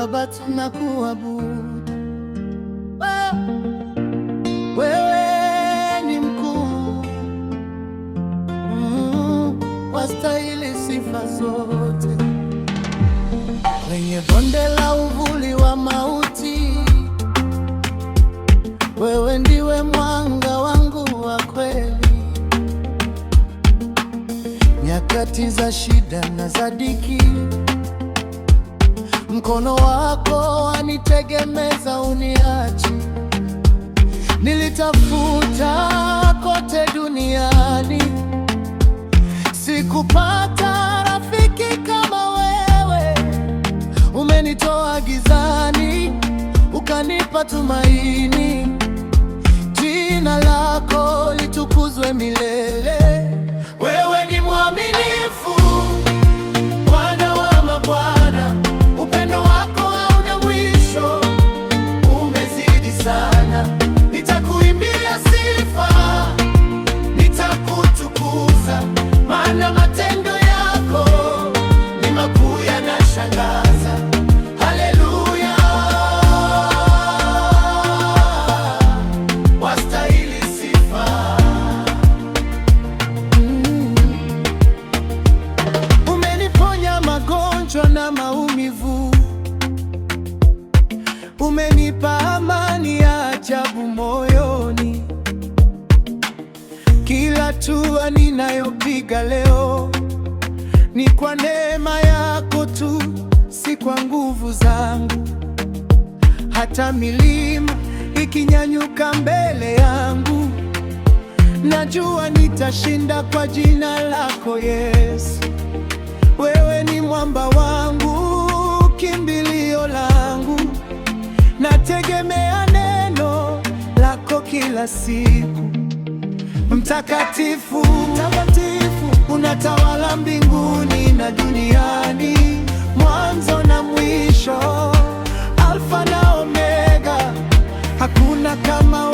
Baba, tunakuabudu. Wewe ni mkuu, wastahili sifa zote. Kwenye bonde la uvuli wa mauti, wewe ndiwe mwanga wangu wa kweli. Nyakati za shida na za dhiki, mkono wako wanitegemeza, uniachi. Nilitafuta kote duniani, sikupata rafiki kama wewe. Umenitoa gizani, ukanipa tumaini. Jina lako litukuzwe milele. Wewe ni mwaminifu, Bwana wa mabwana. Upendo wako hauna mwisho, umezidi sana. Nitakuimbia sifa, nitakutukuza, maana matendo yako ni makuu, yanashangaza. Haleluya, wastahili sifa. Umeniponya magonjwa na maumivu, umenipa amani ya ajabu moyoni. Kila hatua ninayopiga leo ni kwa neema yako tu, si kwa nguvu zangu. Hata milima ikinyanyuka mbele yangu, najua nitashinda kwa jina lako Yesu. Wewe ni mwamba wangu, kimbilio langu, nategemea neno lako kila siku. Mtakatifu, mtakatifu, unatawala mbinguni na duniani, mwanzo na mwisho, Alfa na Omega, hakuna kama